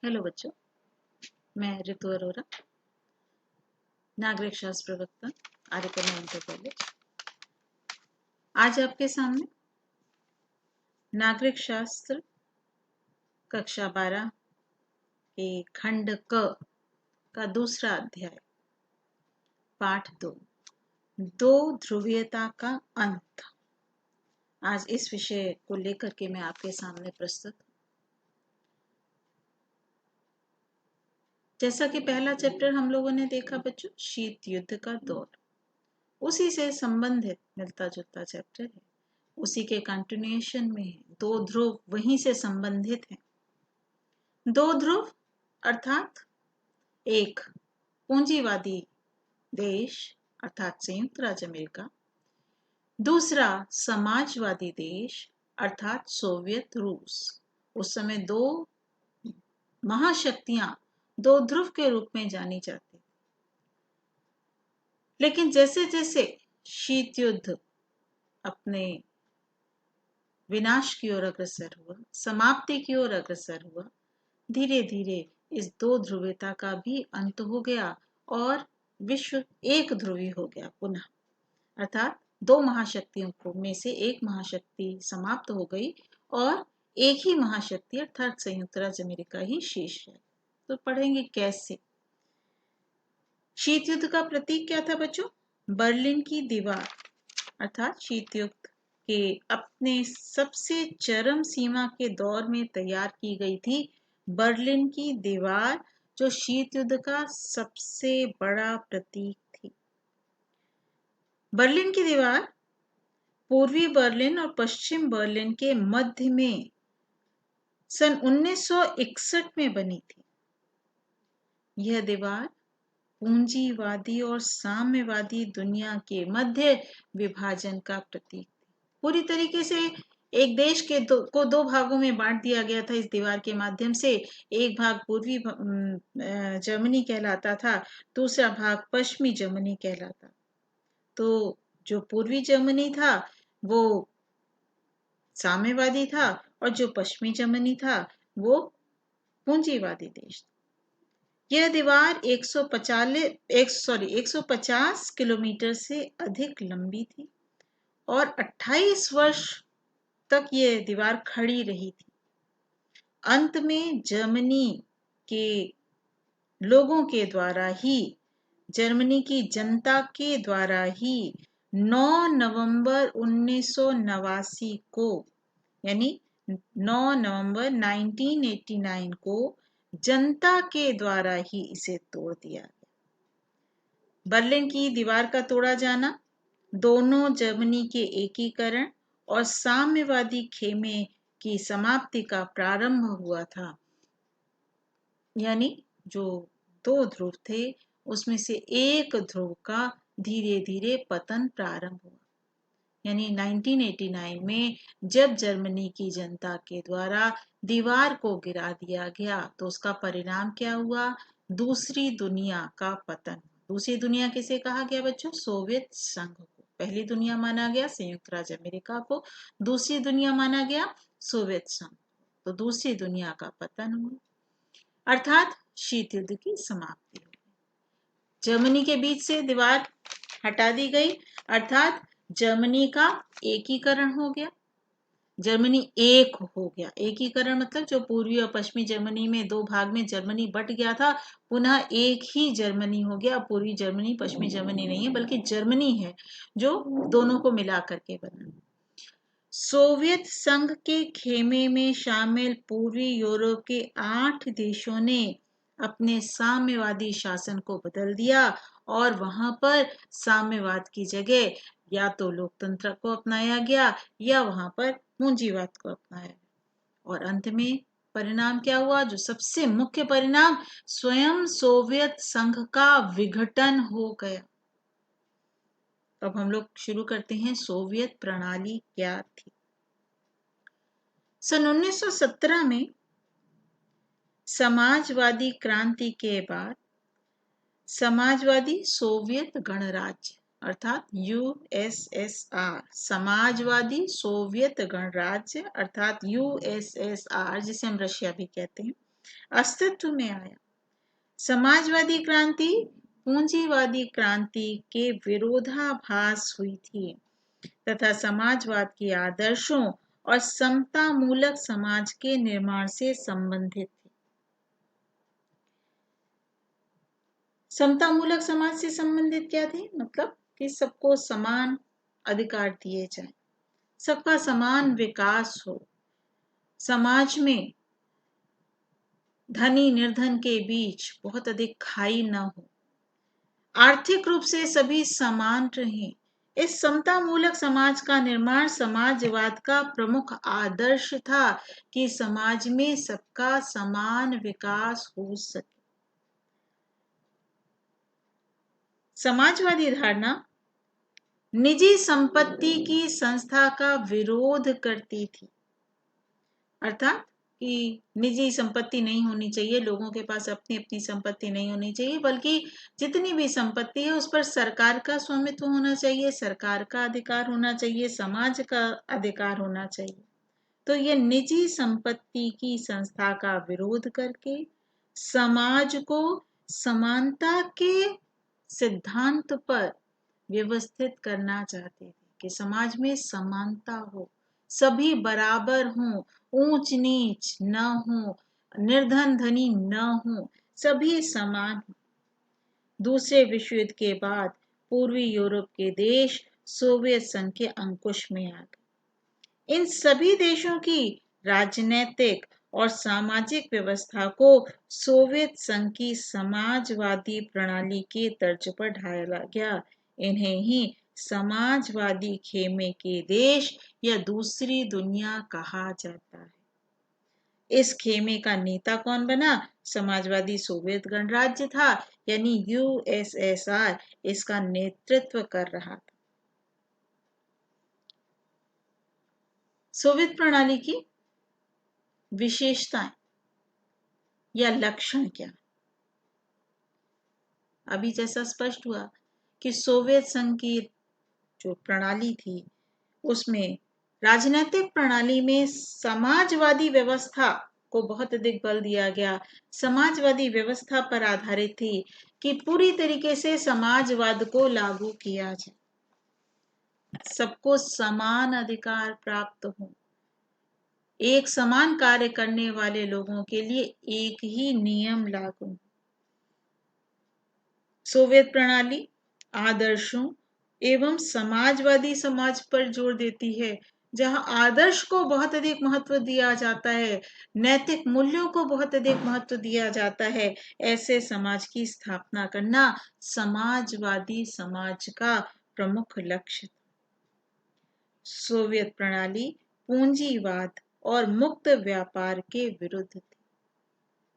Hello बच्चों, मैं ऋतु अरोरा, नागरिक शास्त्र प्रवक्ता, आर्य कन्या इंटर कॉलेज। आज आपके सामने नागरिक शास्त्र कक्षा 12 के खंड क का दूसरा अध्याय पाठ 2 दो ध्रुवीयता का अंत। आज इस विषय को लेकर के मैं आपके सामने प्रस्तुत हूं। जैसा कि पहला चैप्टर हम लोगों ने देखा बच्चों, शीत युद्ध का दौर, उसी से संबंधित मिलता जुलता चैप्टर है। उसी के कंटिन्यूएशन में है। दो ध्रुव वहीं से संबंधित हैं। दो ध्रुव अर्थात एक पूंजीवादी देश अर्थात संयुक्त राज्य अमेरिका, दूसरा समाजवादी देश अर्थात सोवियत रूस। उस समय दो महाशक्तियां दो ध्रुव के रूप में जानी जाती। लेकिन जैसे जैसे शीत युद्ध अपने विनाश की ओर अग्रसर हुआ, समाप्ति की ओर अग्रसर हुआ, धीरे धीरे इस दो ध्रुवीयता का भी अंत हो गया और विश्व एक ध्रुवी हो गया पुनः। अर्थात दो महाशक्तियों को में से एक महाशक्ति समाप्त हो गई और एक ही महाशक्ति अर्थात संयुक्त राज्य अमेरिका ही शेष है। तो पढ़ेंगे कैसे। शीत युद्ध का प्रतीक क्या था बच्चों? बर्लिन की दीवार अर्थात शीत युद्ध के अपने सबसे चरम सीमा के दौर में तैयार की गई थी बर्लिन की दीवार, जो शीत युद्ध का सबसे बड़ा प्रतीक थी। बर्लिन की दीवार पूर्वी बर्लिन और पश्चिम बर्लिन के मध्य में सन 1961 में बनी थी। यह दीवार पूंजीवादी और साम्यवादी दुनिया के मध्य विभाजन का प्रतीक थी। पूरी तरीके से एक देश के को दो भागों में बांट दिया गया था इस दीवार के माध्यम से। एक भाग पूर्वी जर्मनी कहलाता था, दूसरा भाग पश्चिमी जर्मनी कहलाता। तो जो पूर्वी जर्मनी था वो साम्यवादी था और जो पश्चिमी जर्मनी था वो पूंजीवादी देश था। यह दीवार 150 किलोमीटर से अधिक लंबी थी और 28 वर्ष तक यह दीवार खड़ी रही थी। अंत में जर्मनी के लोगों के द्वारा ही, जर्मनी की जनता के द्वारा ही 9 नवंबर 1989 को, यानी 9 नवंबर 1989 को जनता के द्वारा ही इसे तोड़ दिया गया। बर्लिन की दीवार का तोड़ा जाना दोनों जर्मनी के एकीकरण और साम्यवादी खेमे की समाप्ति का प्रारंभ हुआ था। यानी जो दो ध्रुव थे उसमें से एक ध्रुव का धीरे धीरे पतन प्रारंभ हुआ। यानी 1989 में जब जर्मनी की जनता के द्वारा दीवार को गिरा दिया गया तो उसका परिणाम क्या हुआ? दूसरी दुनिया का पतन। दूसरी दुनिया किसे कहा गया बच्चों? सोवियत संघ को। पहली दुनिया माना गया संयुक्त राज्य अमेरिका को, दूसरी दुनिया माना गया सोवियत संघ। तो दूसरी दुनिया का पतन हुआ अर्थात शीत युद्ध की समाप्ति हुई। जर्मनी के बीच से दीवार हटा दी गई अर्थात जर्मनी का एकीकरण हो गया। जर्मनी एक हो गया। एकीकरण मतलब जो पूर्वी और पश्चिमी जर्मनी में दो भाग में जर्मनी बट गया था, पुनः एक ही जर्मनी हो गया। पूर्वी जर्मनी पश्चिमी जर्मनी नहीं है बल्कि जर्मनी है जो दोनों को मिला करके बना। सोवियत संघ के खेमे में शामिल पूर्वी यूरोप के 8 देशों ने अपने साम्यवादी शासन को बदल दिया और वहां पर साम्यवाद की जगह या तो लोकतंत्र को अपनाया गया या वहां पर पूंजीवाद को अपनाया गया। और अंत में परिणाम क्या हुआ? जो सबसे मुख्य परिणाम, स्वयं सोवियत संघ का विघटन हो गया। अब हम लोग शुरू करते हैं। सोवियत प्रणाली क्या थी? सन 1917 में समाजवादी क्रांति के बाद समाजवादी सोवियत गणराज्य अर्थात यूएसएसआर, समाजवादी सोवियत गणराज्य अर्थात यूएसएसआर, जिसे हम रशिया भी कहते हैं, अस्तित्व में आया। समाजवादी क्रांति पूंजीवादी क्रांति के विरोधाभास हुई थी तथा समाजवाद के आदर्शों और समता मूलक समाज के निर्माण से संबंधित थी। समता मूलक समाज से संबंधित क्या थी? मतलब कि सबको समान अधिकार दिए जाए, सबका समान विकास हो, समाज में धनी निर्धन के बीच बहुत अधिक खाई न हो, आर्थिक रूप से सभी समान रहें। इस समता मूलक समाज का निर्माण समाजवाद का प्रमुख आदर्श था कि समाज में सबका समान विकास हो सके। समाजवादी धारणा निजी संपत्ति की संस्था का विरोध करती थी, अर्थात कि निजी संपत्ति नहीं होनी चाहिए, लोगों के पास अपनी अपनी संपत्ति नहीं होनी चाहिए, बल्कि जितनी भी संपत्ति है उस पर सरकार का स्वामित्व होना चाहिए, सरकार का अधिकार होना चाहिए, समाज का अधिकार होना चाहिए। तो ये निजी संपत्ति की संस्था का विरोध करके समाज को समानता के सिद्धांत पर व्यवस्थित करना चाहते थे कि समाज में समानता हो, सभी बराबर हों, ऊंच नीच न हो, निर्धन धनी न हो, सभी समान हो। दूसरे विश्व युद्ध के बाद पूर्वी यूरोप के देश सोवियत संघ के अंकुश में आ गए। इन सभी देशों की राजनीतिक और सामाजिक व्यवस्था को सोवियत संघ की समाजवादी प्रणाली के तर्ज पर ढाला गया। इन्हें ही समाजवादी खेमे के देश या दूसरी दुनिया कहा जाता है। इस खेमे का नेता कौन बना? समाजवादी सोवियत गणराज्य था, यानी यूएसएसआर इसका नेतृत्व कर रहा था। सोवियत प्रणाली की विशेषताएं या लक्षण क्या? अभी जैसा स्पष्ट हुआ कि सोवियत संघ की जो प्रणाली थी उसमें राजनीतिक प्रणाली में समाजवादी व्यवस्था को बहुत अधिक बल दिया गया। समाजवादी व्यवस्था पर आधारित थी कि पूरी तरीके से समाजवाद को लागू किया जाए, सबको समान अधिकार प्राप्त हो, एक समान कार्य करने वाले लोगों के लिए एक ही नियम लागू हो। सोवियत प्रणाली आदर्शों एवं समाजवादी समाज पर जोर देती है, जहां आदर्श को बहुत अधिक महत्व दिया जाता है, नैतिक मूल्यों को बहुत अधिक महत्व दिया जाता है। ऐसे समाज की स्थापना करना समाजवादी समाज का प्रमुख लक्ष्य। सोवियत प्रणाली पूंजीवाद और मुक्त व्यापार के विरुद्ध थी।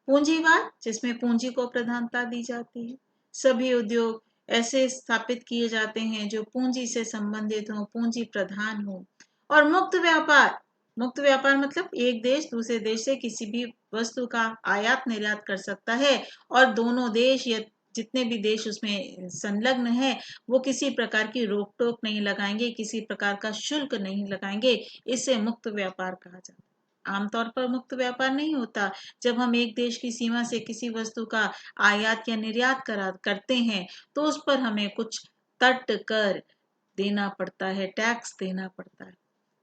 पूंजीवाद जिसमें पूंजी को प्रधानता दी जाती है, सभी उद्योग ऐसे स्थापित किए जाते हैं जो पूंजी से संबंधित हो, पूंजी प्रधान हो। और मुक्त व्यापार मतलब एक देश दूसरे देश से किसी भी वस्तु का आयात निर्यात कर सकता है और दोनों देश या जितने भी देश उसमें संलग्न है वो किसी प्रकार की रोक टोक नहीं लगाएंगे, किसी प्रकार का शुल्क नहीं लगाएंगे। इसे मुक्त व्यापार कहा जाता है। आमतौर पर मुक्त व्यापार नहीं होता। जब हम एक देश की सीमा से किसी वस्तु का आयात या निर्यात करते हैं तो उस पर हमें कुछ तट कर देना पड़ता है, टैक्स देना पड़ता है,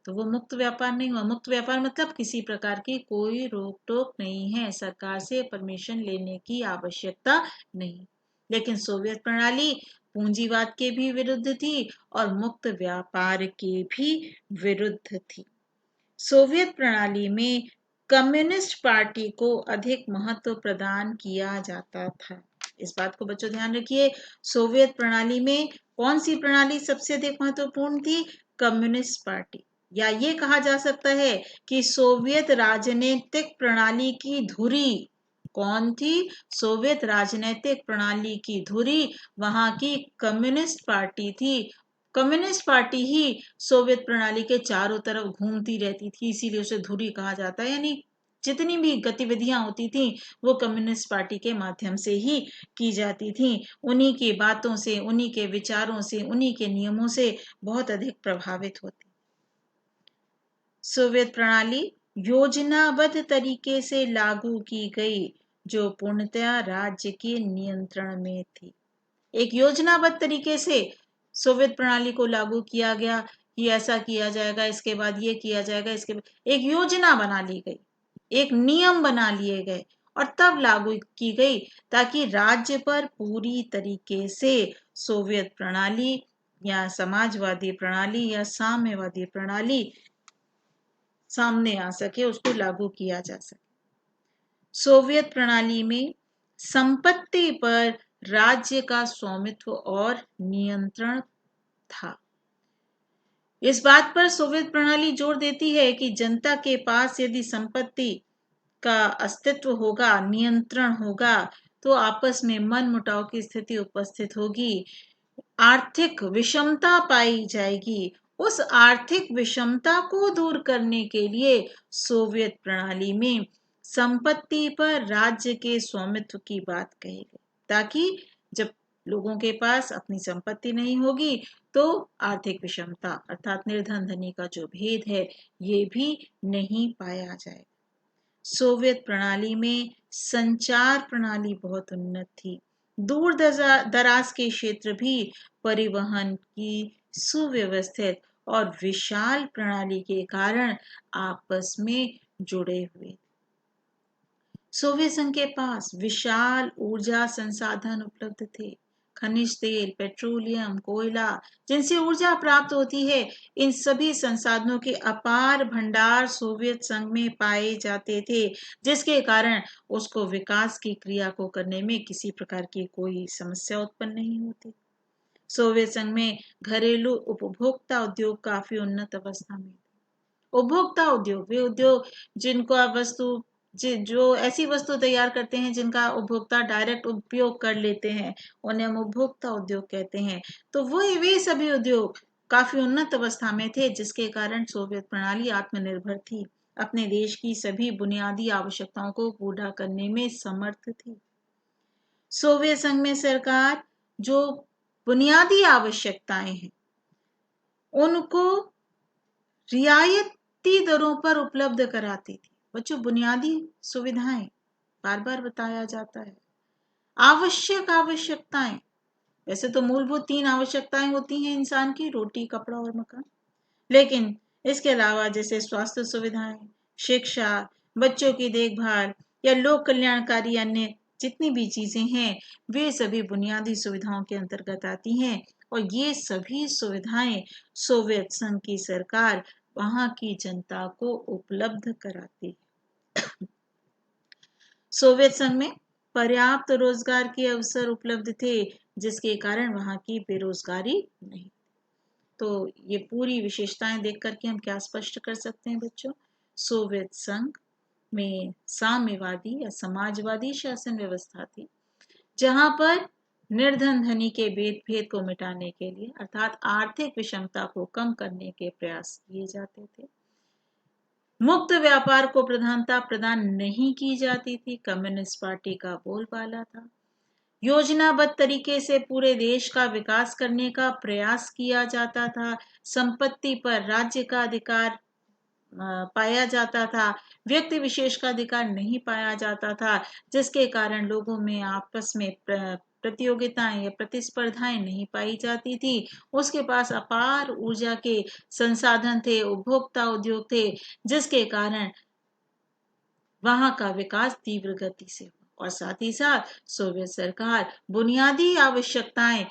तो वो मुक्त व्यापार नहीं हुआ। मुक्त व्यापार मतलब किसी प्रकार की कोई रोक टोक नहीं है, सरकार से परमिशन लेने की आवश्यकता नहीं। लेकिन सोवियत प्रणाली पूंजीवाद के भी विरुद्ध थी और मुक्त व्यापार के भी विरुद्ध थी। सोवियत प्रणाली में कम्युनिस्ट पार्टी को अधिक महत्व प्रदान किया जाता था। इस बात को बच्चों ध्यान रखिए, सोवियत प्रणाली में कौन सी प्रणाली सबसे अधिक महत्वपूर्ण थी? Communist party. या ये कहा जा सकता है कि सोवियत राजनीतिक प्रणाली की धुरी कौन थी? सोवियत राजनीतिक प्रणाली की धुरी वहां की कम्युनिस्ट पार्टी थी। कम्युनिस्ट पार्टी ही सोवियत प्रणाली के चारों तरफ घूमती रहती थी, इसीलिए उसे धुरी कहा जाता है। यानी जितनी भी गतिविधियां होती थी वो कम्युनिस्ट पार्टी के माध्यम से ही की जाती थी। उन्हीं की बातों से, उन्हीं के विचारों से, उन्हीं के नियमों से बहुत अधिक प्रभावित होती। सोवियत प्रणाली योजनाबद्ध तरीके से लागू की गई, जो पूर्णतया राज्य के नियंत्रण में थी। एक योजनाबद्ध तरीके से सोवियत प्रणाली को लागू किया गया कि ऐसा किया जाएगा, इसके बाद ये किया जाएगा, इसके बाद एक योजना बना ली गई, एक नियम बना लिए गए और तब लागू की गई, ताकि राज्य पर पूरी तरीके से सोवियत प्रणाली या समाजवादी प्रणाली या साम्यवादी प्रणाली सामने आ सके, उसको लागू किया जा सके। सोवियत प्रणाली में संपत्ति पर राज्य का स्वामित्व और नियंत्रण था। इस बात पर सोवियत प्रणाली जोर देती है कि जनता के पास यदि संपत्ति का अस्तित्व होगा, नियंत्रण होगा, तो आपस में मनमुटाव की स्थिति उपस्थित होगी, आर्थिक विषमता पाई जाएगी। उस आर्थिक विषमता को दूर करने के लिए सोवियत प्रणाली में संपत्ति पर राज्य के स्वामित्व की बात कही गई, ताकि जब लोगों के पास अपनी संपत्ति नहीं होगी तो आर्थिक विषमता अर्थात निर्धन धनी का जो भेद है ये भी नहीं पाया जाएगा। सोवियत प्रणाली में संचार प्रणाली बहुत उन्नत थी। दूर दराज के क्षेत्र भी परिवहन की सुव्यवस्थित और विशाल प्रणाली के कारण आपस में जुड़े हुए। सोवियत संघ के पास विशाल ऊर्जा संसाधन उपलब्ध थे। खनिज तेल, पेट्रोलियम, कोयला, जिनसे ऊर्जा प्राप्त होती है, इन सभी संसाधनों के अपार भंडार सोवियत संघ में पाए जाते थे, जिसके कारण उसको विकास की क्रिया को करने में किसी प्रकार की कोई समस्या उत्पन्न नहीं होती। सोवियत संघ में घरेलू उपभोक्ता उद्योग काफी उन्नत अवस्था में। उपभोक्ता उद्योग वे उद्योग जिनको वस्तु जो ऐसी वस्तु तैयार करते हैं जिनका उपभोक्ता डायरेक्ट उपयोग कर लेते हैं, उन्हें हम उपभोक्ता उद्योग कहते हैं। तो वे सभी उद्योग काफी उन्नत अवस्था में थे, जिसके कारण सोवियत प्रणाली आत्मनिर्भर थी, अपने देश की सभी बुनियादी आवश्यकताओं को पूरा करने में समर्थ थी। सोवियत संघ में सरकार जो बुनियादी आवश्यकताएं हैं उनको रियायती दरों पर उपलब्ध कराती थी। बच्चों, बुनियादी सुविधाएं बार बार बताया जाता है। आवश्यकताएं, वैसे तो मूलभूत 3 आवश्यकताएं होती हैं इंसान की, रोटी, कपड़ा और मकान, लेकिन इसके अलावा जैसे स्वास्थ्य सुविधाएं, शिक्षा, बच्चों की देखभाल या लोक कल्याणकारी अन्य जितनी भी चीजें हैं, वे सभी बुनियादी सुविधाओं के अंतर्गत आती हैं और ये सभी सुविधाएं सोवियत संघ की सरकार वहां की जनता को उपलब्ध कराती है। सोवियत संघ में पर्याप्त रोजगार के अवसर उपलब्ध थे, जिसके कारण वहां की बेरोजगारी नहीं। तो ये पूरी विशेषताएं देख करके हम क्या स्पष्ट कर सकते हैं बच्चों? सोवियत संघ में साम्यवादी या समाजवादी शासन व्यवस्था थी, जहां पर निर्धन धनी के भेद को मिटाने के लिए अर्थात आर्थिक विषमता को कम करने के प्रयास किए जाते थे। मुक्त व्यापार को प्रधानता प्रदान नहीं की जाती थी, कम्युनिस्ट पार्टी का बोलबाला था। योजनाबद्ध तरीके से पूरे देश का विकास करने का प्रयास किया जाता था। संपत्ति पर राज्य का अधिकार पाया जाता था, व्यक्ति विशेष का अधिकार नहीं पाया जाता था, जिसके कारण लोगों में आपस में प्रतियोगिताएं या प्रतिस्पर्धाएं नहीं पाई जाती थी। उसके पास अपार ऊर्जा के संसाधन थे, उपभोक्ता उद्योग थे, जिसके कारण वहां का विकास तीव्र गति से हुआ और साथ ही साथ सोवियत सरकार बुनियादी आवश्यकताएं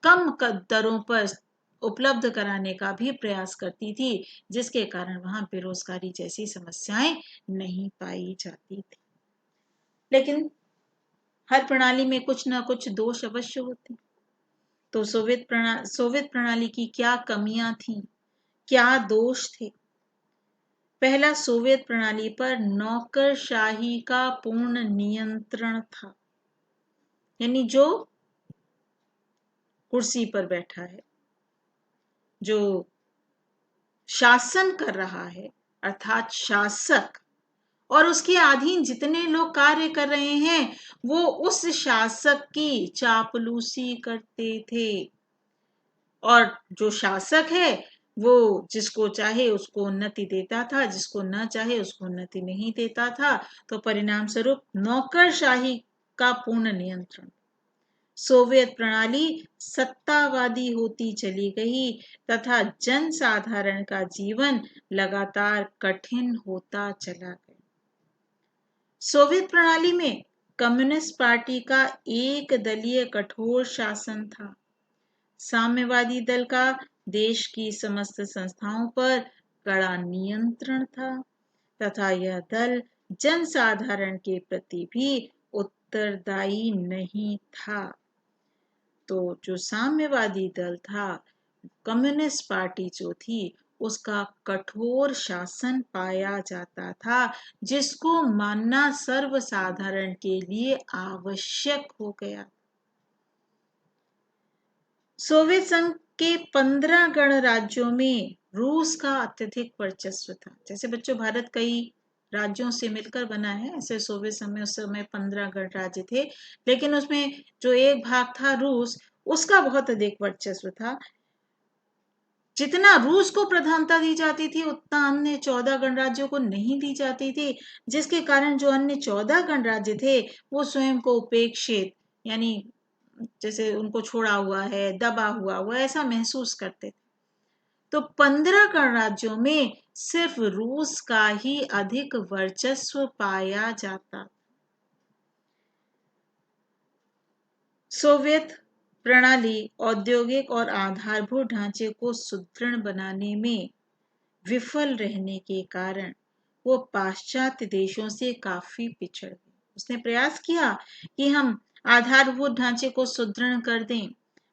कम दरों पर उपलब्ध कराने का भी प्रयास करती थी, जिसके कारण वहां बेरोजगारी जैसी समस्याएं नहीं पाई जाती थी। लेकिन हर प्रणाली में कुछ ना कुछ दोष अवश्य होते। तो सोवियत प्रणाली की क्या कमियां थी, क्या दोष थे? पहला, सोवियत प्रणाली पर नौकरशाही का पूर्ण नियंत्रण था। यानी जो कुर्सी पर बैठा है, जो शासन कर रहा है अर्थात शासक, और उसके अधीन जितने लोग कार्य कर रहे हैं वो उस शासक की चापलूसी करते थे। और जो शासक है वो जिसको चाहे उसको उन्नति देता था, जिसको न चाहे उसको उन्नति नहीं देता था। तो परिणाम स्वरूप नौकरशाही का पूर्ण नियंत्रण, सोवियत प्रणाली सत्तावादी होती चली गई तथा जनसाधारण का जीवन लगातार कठिन होता चला गया। सोवियत प्रणाली में कम्युनिस्ट पार्टी का एक दलीय कठोर शासन था। साम्यवादी दल का देश की समस्त संस्थाओं पर कड़ा नियंत्रण था तथा यह दल जनसाधारण के प्रति भी उत्तरदायी नहीं था। तो जो साम्यवादी दल था, कम्युनिस्ट पार्टी जो थी, उसका कठोर शासन पाया जाता था, जिसको मानना सर्वसाधारण के लिए आवश्यक हो गया। सोवियत संघ के 15 गणराज्यों में रूस का अत्यधिक वर्चस्व था। जैसे बच्चों, भारत कई राज्यों से मिलकर बना है, ऐसे सोवियत संघ में उस समय 15 गणराज्य थे, लेकिन उसमें जो एक भाग था रूस, उसका बहुत अधिक वर्चस्व था। जितना रूस को प्रधानता दी जाती थी, उतना अन्य 14 गणराज्यों को नहीं दी जाती थी, जिसके कारण जो अन्य 14 गणराज्य थे, वो स्वयं को उपेक्षित, यानी जैसे उनको छोड़ा हुआ है, दबा हुआ वो ऐसा महसूस करते थे। तो 15 गणराज्यों में सिर्फ रूस का ही अधिक वर्चस्व पाया जाता। सोवियत प्रणाली औद्योगिक और आधारभूत ढांचे को सुदृढ़ बनाने में विफल रहने के कारण वो पाश्चात्य देशों से काफी पिछड़ गई। उसने प्रयास किया कि हम आधारभूत ढांचे को सुदृढ़ कर दें,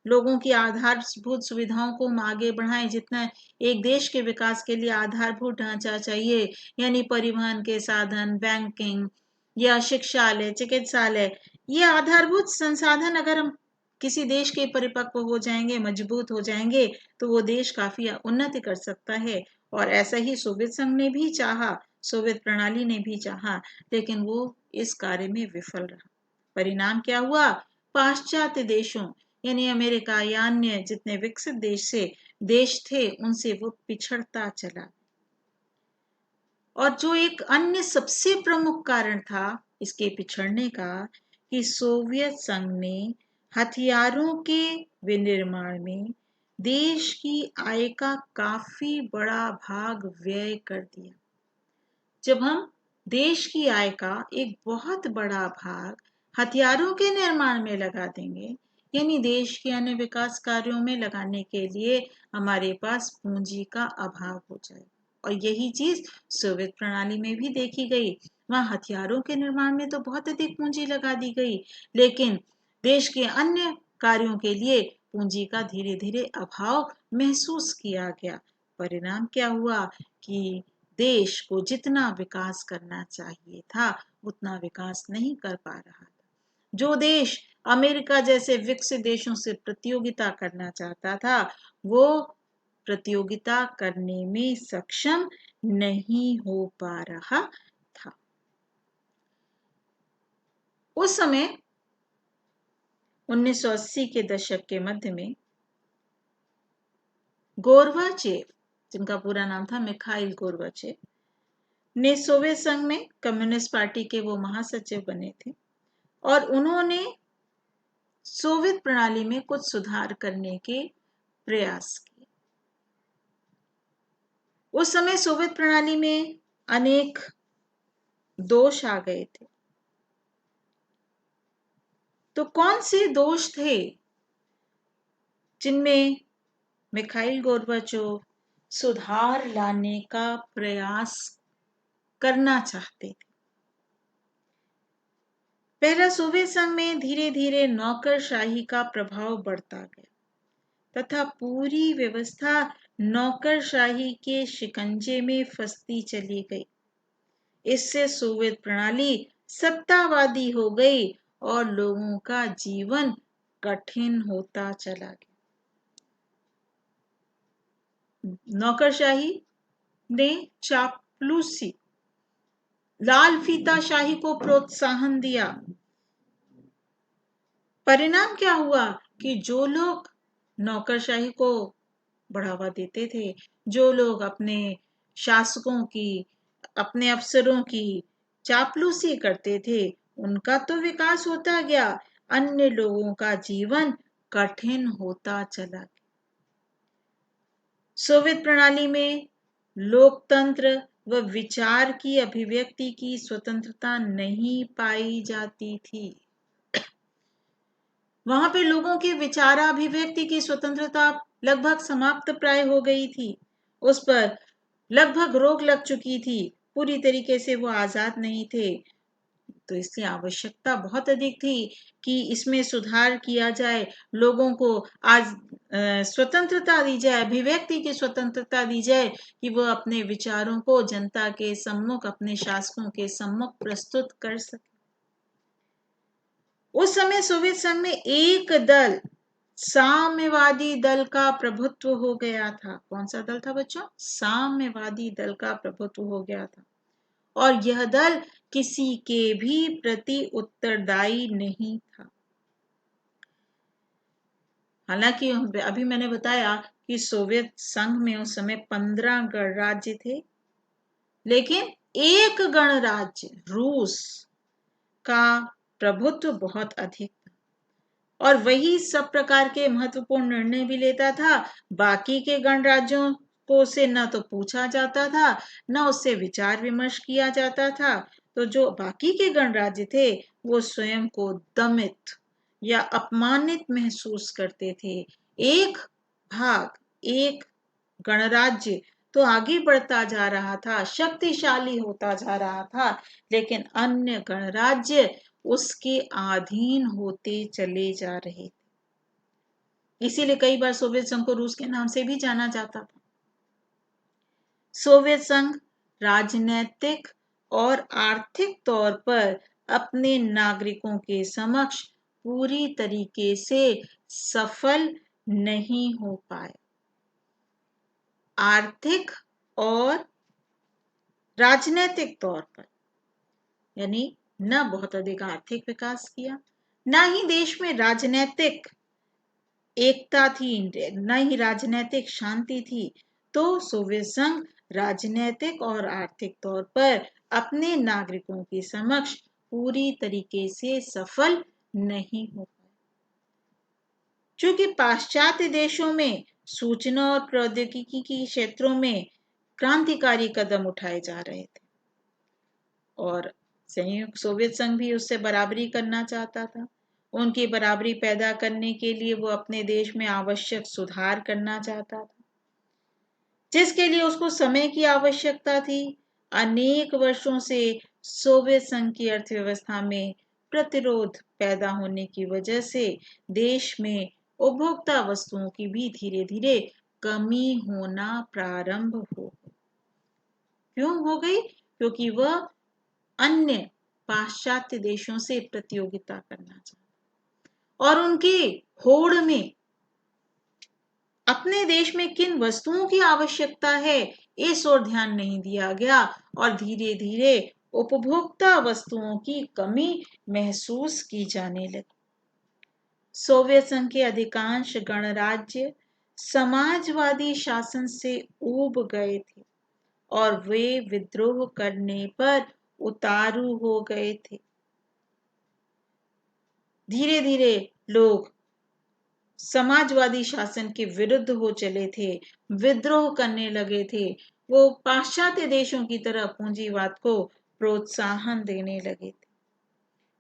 लोगों की आधारभूत सुविधाओं को हम आगे बढ़ाएं। जितना एक देश के विकास के लिए आधारभूत ढांचा चाहिए, यानी परिवहन के साधन, बैंकिंग या शिक्षालय, चिकित्सालय, ये आधारभूत संसाधन अगर हम किसी देश के परिपक्व हो जाएंगे, मजबूत हो जाएंगे, तो वो देश काफी उन्नति कर सकता है। और ऐसा ही सोवियत संघ ने भी चाहा, सोवियत प्रणाली ने भी चाहा, लेकिन वो इस कार्य में विफल रहा। परिणाम क्या हुआ? पाश्चात्य देशों यानी अमेरिका या अन्य जितने विकसित देश थे, उनसे वो पिछड़ता चला। और जो एक अन्य सबसे प्रमुख कारण था इसके पिछड़ने का, कि सोवियत संघ ने हथियारों के विनिर्माण में देश की आय का काफी बड़ा भाग व्यय कर दिया। जब हम देश की आय का एक बहुत बड़ा भाग हथियारों के निर्माण में लगा देंगे, यानी देश के अन्य विकास कार्यों में लगाने के लिए हमारे पास पूंजी का अभाव हो जाएगा। और यही चीज सोवियत प्रणाली में भी देखी गई। वहां हथियारों के निर्माण में तो बहुत अधिक पूंजी लगा दी गई, लेकिन देश के अन्य कार्यों के लिए पूंजी का धीरे धीरे अभाव महसूस किया गया। परिणाम क्या हुआ कि देश को जितना विकास करना चाहिए था, उतना विकास नहीं कर पा रहा था। जो देश अमेरिका जैसे विकसित देशों से प्रतियोगिता करना चाहता था, वो प्रतियोगिता करने में सक्षम नहीं हो पा रहा था। उस समय 1980 के दशक के मध्य में गोर्बाचेव, जिनका पूरा नाम था मिखाइल गोर्बाचेव, ने सोवियत संघ में कम्युनिस्ट पार्टी के वो महासचिव बने थे और उन्होंने सोवियत प्रणाली में कुछ सुधार करने के प्रयास किए। उस समय सोवियत प्रणाली में अनेक दोष आ गए थे। तो कौन से दोष थे जिनमें मिखाइल गोर्बाचोव सुधार लाने का प्रयास करना चाहते थे? पहला, सोवियत संघ में धीरे धीरे नौकरशाही का प्रभाव बढ़ता गया तथा पूरी व्यवस्था नौकरशाही के शिकंजे में फंसती चली गई। इससे सोवियत प्रणाली सत्तावादी हो गई और लोगों का जीवन कठिन होता चला गया। नौकरशाही ने चापलूसी, लाल फीताशाही को प्रोत्साहन दिया। परिणाम क्या हुआ कि जो लोग नौकरशाही को बढ़ावा देते थे, जो लोग अपने शासकों की, अपने अफसरों की चापलूसी करते थे, उनका तो विकास होता गया, अन्य लोगों का जीवन कठिन होता चला गया। सोवियत प्रणाली में लोकतंत्र व विचार की अभिव्यक्ति की स्वतंत्रता नहीं पाई जाती थी। वहां पे लोगों की विचाराभिव्यक्ति की स्वतंत्रता लगभग समाप्त प्राय हो गई थी। उस पर लगभग रोक लग चुकी थी। पूरी तरीके से वो आजाद नहीं थे। तो इसलिए आवश्यकता बहुत अधिक थी कि इसमें सुधार किया जाए, लोगों को आज स्वतंत्रता दी जाए, अभिव्यक्ति की स्वतंत्रता दी जाए कि वो अपने विचारों को जनता के सम्मुख, अपने शासकों के सम्मुख प्रस्तुत कर सके। उस समय सोवियत संघ में एक दल, साम्यवादी दल का प्रभुत्व हो गया था। कौन सा दल था बच्चों? साम्यवादी दल का प्रभुत्व हो गया था। और यह दल किसी के भी प्रति उत्तरदायी नहीं था। हालांकि अभी मैंने बताया कि सोवियत संघ में उस समय 15 गणराज्य थे, लेकिन एक गणराज्य रूस का प्रभुत्व बहुत अधिक था और वही सब प्रकार के महत्वपूर्ण निर्णय भी लेता था। बाकी के गणराज्यों को से न तो पूछा जाता था, न उससे विचार विमर्श किया जाता था। तो जो बाकी के गणराज्य थे वो स्वयं को दमित या अपमानित महसूस करते थे। एक भाग, एक गणराज्य तो आगे बढ़ता जा रहा था, शक्तिशाली होता जा रहा था, लेकिन अन्य गणराज्य उसके अधीन होते चले जा रहे थे। इसीलिए कई बार सोवियत संघ को रूस के नाम से भी जाना जाता था। सोवियत संघ राजनैतिक और आर्थिक तौर पर अपने नागरिकों के समक्ष पूरी तरीके से सफल नहीं हो पाए। आर्थिक और राजनैतिक तौर पर, यानी न बहुत अधिक आर्थिक विकास किया, न ही देश में राजनैतिक एकता थी, न ही राजनैतिक शांति थी। तो सोवियत संघ राजनैतिक और आर्थिक तौर पर अपने नागरिकों के समक्ष पूरी तरीके से सफल नहीं हो पाए। चूंकि पाश्चात्य देशों में सूचना और प्रौद्योगिकी के क्षेत्रों में क्रांतिकारी कदम उठाए जा रहे थे और संयुक्त सोवियत संघ भी उससे बराबरी करना चाहता था। उनकी बराबरी पैदा करने के लिए वो अपने देश में आवश्यक सुधार करना चाहता था, जिसके लिए उसको समय की आवश्यकता थी। अनेक वर्षों से सोवियत संघ की अर्थव्यवस्था में प्रतिरोध पैदा होने की वजह से देश में उपभोक्ता वस्तुओं की भी धीरे धीरे कमी होना प्रारंभ हो गई। क्यों हो गई? क्योंकि वह अन्य पाश्चात्य देशों से प्रतियोगिता करना चाहता और उनकी होड़ में अपने देश में किन वस्तुओं की आवश्यकता है इस ओर ध्यान नहीं दिया गया और धीरे धीरे उपभोक्ता वस्तुओं की कमी महसूस की जाने लगी। सोवियत संघ के अधिकांश गणराज्य समाजवादी शासन से ऊब गए थे और वे विद्रोह करने पर उतारू हो गए थे। धीरे धीरे लोग समाजवादी शासन के विरुद्ध हो चले थे, विद्रोह करने लगे थे। वो पाश्चात्य देशों की तरह पूंजीवाद को प्रोत्साहन देने लगे थे।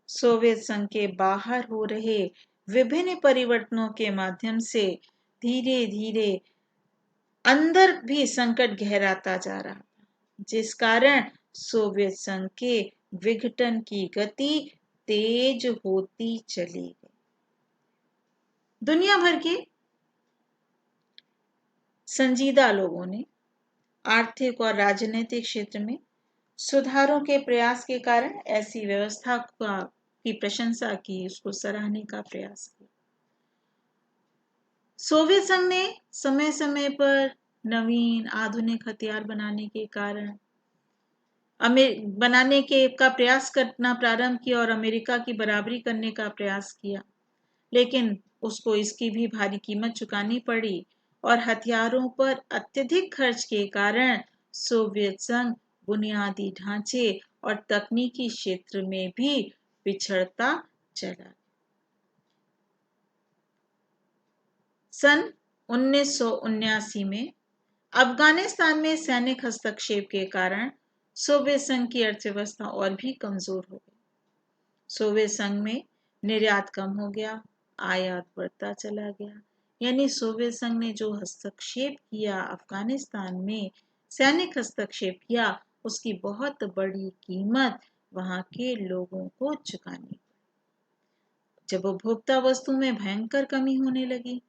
सोवियत संघ के बाहर हो रहे विभिन्न परिवर्तनों के माध्यम से धीरे धीरे अंदर भी संकट गहराता जा रहा था, जिस कारण सोवियत संघ के विघटन की गति तेज होती चली गई। दुनिया भर के संजीदा लोगों ने आर्थिक और राजनीतिक क्षेत्र में सुधारों के प्रयास के कारण ऐसी व्यवस्था की प्रशंसा की, उसको सराहने का प्रयास किया। सोवियत संघ ने समय समय पर नवीन आधुनिक हथियार बनाने के कारण बनाने के का प्रयास करना प्रारंभ किया और अमेरिका की बराबरी करने का प्रयास किया, लेकिन उसको इसकी भी भारी कीमत चुकानी पड़ी और हथियारों पर अत्यधिक खर्च के कारण सोवियत संघ बुनियादी ढांचे और तकनीकी क्षेत्र में भी पिछड़ता चला। सन 1979 में अफगानिस्तान में सैनिक हस्तक्षेप के कारण सोवियत संघ की अर्थव्यवस्था और भी कमजोर हो गई। सोवियत संघ में निर्यात कम हो गया, आयात बढ़ता चला गया। यानी सोवियत संघ ने जो हस्तक्षेप किया, अफगानिस्तान में सैनिक हस्तक्षेप किया, उसकी बहुत बड़ी कीमत वहां के लोगों को चुकानी। जब उपभोक्ता वस्तु में भयंकर कमी होने लगी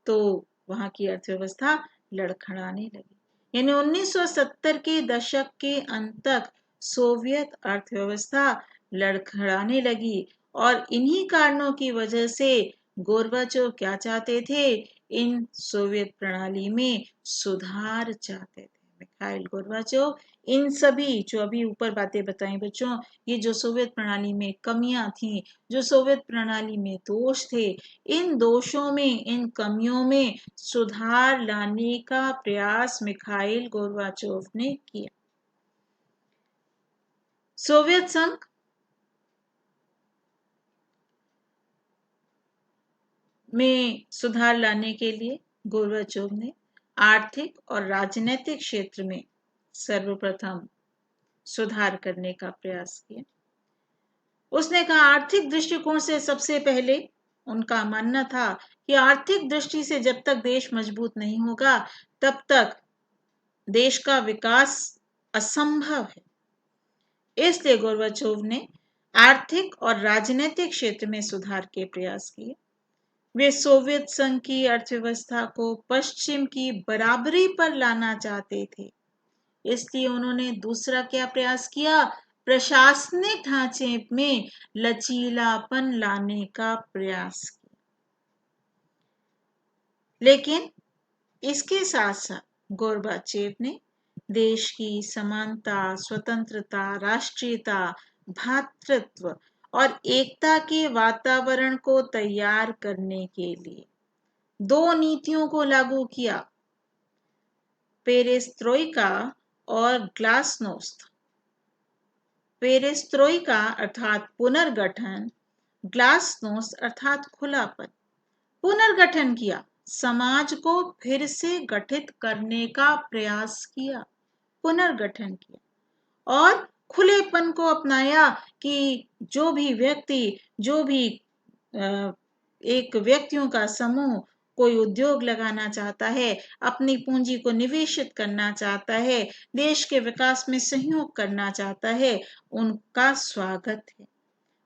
तो वहां की अर्थव्यवस्था लड़खड़ाने लगी। यानी 1970 के दशक के अंत तक सोवियत अर्थव्यवस्था लड़खड़ाने लगी और इन्हीं कारणों की वजह से गोर्बाचोव क्या चाहते थे, इन सोवियत प्रणाली में सुधार चाहते थे। मिखाइल गोर्बाचोव इन सभी जो अभी ऊपर बातें बताई बच्चों, ये जो सोवियत प्रणाली में कमियां थी, जो सोवियत प्रणाली में दोष थे, इन दोषों में, इन कमियों में सुधार लाने का प्रयास मिखाइल गोर्बाचोव ने किया। सोवियत संघ में सुधार लाने के लिए गोर्बाचोव ने आर्थिक और राजनीतिक क्षेत्र में सर्वप्रथम सुधार करने का प्रयास किया। उसने कहा, आर्थिक दृष्टिकोण से सबसे पहले उनका मानना था कि आर्थिक दृष्टि से जब तक देश मजबूत नहीं होगा तब तक देश का विकास असंभव है। इसलिए गोर्बाचोव ने आर्थिक और राजनीतिक क्षेत्र में सुधार के प्रयास किए। वे सोवियत संघ की अर्थव्यवस्था को पश्चिम की बराबरी पर लाना चाहते थे। इसलिए उन्होंने दूसरा क्या प्रयास किया, प्रशासनिक ढांचे में लचीलापन लाने का प्रयास किया। लेकिन इसके साथ साथ गोर्बाचेव ने देश की समानता, स्वतंत्रता, राष्ट्रीयता, भ्रातृत्व और एकता के वातावरण को तैयार करने के लिए दो नीतियों को लागू किया, पेरेस्त्रोइका और ग्लासनोस्त। पेरेस्त्रोइका अर्थात पुनर्गठन, ग्लासनोस्त अर्थात खुलापन। पुनर्गठन किया, समाज को फिर से गठित करने का प्रयास किया, पुनर्गठन किया और खुलेपन को अपनाया कि जो भी व्यक्ति, जो भी एक व्यक्तियों का समूह कोई उद्योग लगाना चाहता है, अपनी पूंजी को निवेशित करना चाहता है, देश के विकास में सहयोग करना चाहता है, उनका स्वागत है।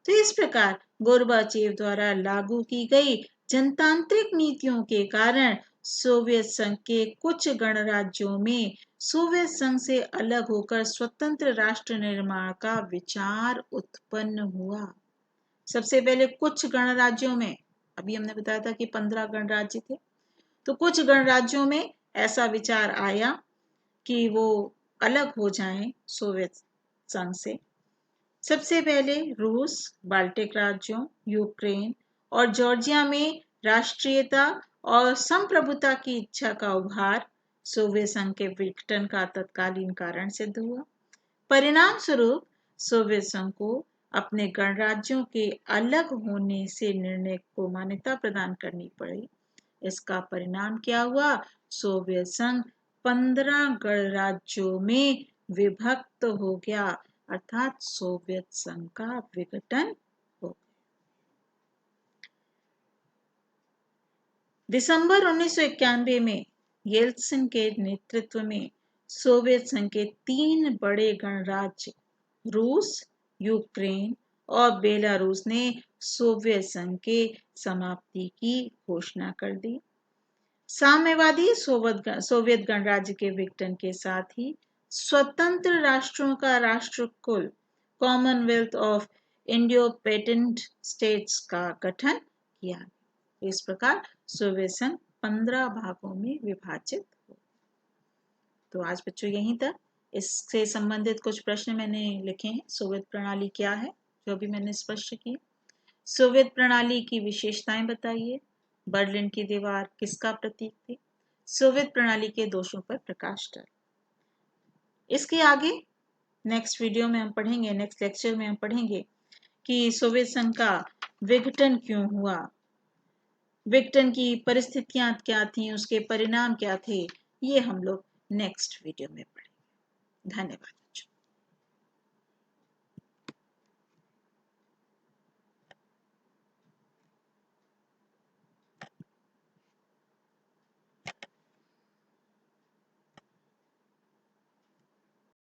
तो इस प्रकार गोर्बाचेव द्वारा लागू की गई जनतांत्रिक नीतियों के कारण सोवियत संघ के कुछ गणराज्यों में सोवियत संघ से अलग होकर स्वतंत्र राष्ट्र निर्माण का विचार उत्पन्न हुआ। सबसे पहले कुछ गणराज्यों में, अभी हमने बताया था कि 15 गणराज्य थे, तो कुछ गणराज्यों में ऐसा विचार आया कि वो अलग हो जाएं सोवियत संघ से। सबसे पहले रूस, बाल्टिक राज्यों, यूक्रेन और जॉर्जिया में राष्ट्रीयता और संप्रभुता की इच्छा का उभार सोवियत संघ के विघटन का तत्कालीन कारण सिद्ध हुआ। परिणाम स्वरूप सोवियत संघ को अपने गणराज्यों के अलग होने से निर्णय को मान्यता प्रदान करनी पड़ी। इसका परिणाम क्या हुआ, सोवियत संघ 15 गणराज्यों में विभक्त हो गया, अर्थात सोवियत संघ का विघटन हो गया। दिसंबर 1991 में येल्त्सिन के नेतृत्व में सोवियत संघ के 3 बड़े गणराज्य रूस, यूक्रेन और बेलारूस ने सोवियत संघ के समाप्ति की घोषणा कर दी। साम्यवादी सोवियत गणराज्य के विघटन के साथ ही स्वतंत्र राष्ट्रों का राष्ट्रकुल Commonwealth of Indo patent states का गठन किया। इस प्रकार सोवियत संघ 15 भागों में विभाजित हो। तो आज बच्चों यहीं तक इससे संबंधित कुछ प्रश्न मैंने लिखे हैं। सोवियत प्रणाली क्या है, जो भी मैंने स्पष्ट किया। सोवियत प्रणाली की विशेषताएं बताइए। बर्लिन की दीवार किसका प्रतीक थी? सोवियत प्रणाली के दोषों पर प्रकाश डाला। इसके आगे नेक्स्ट वीडियो में हम पढ़ेंगे, नेक्स्ट लेक्चर में हम पढ़ेंगे कि सोवियत संघ का विघटन क्यों हुआ, विघटन की परिस्थितियां क्या थी, उसके परिणाम क्या थे, ये हम लोग नेक्स्ट वीडियो में पढ़ेंगे। धन्यवाद।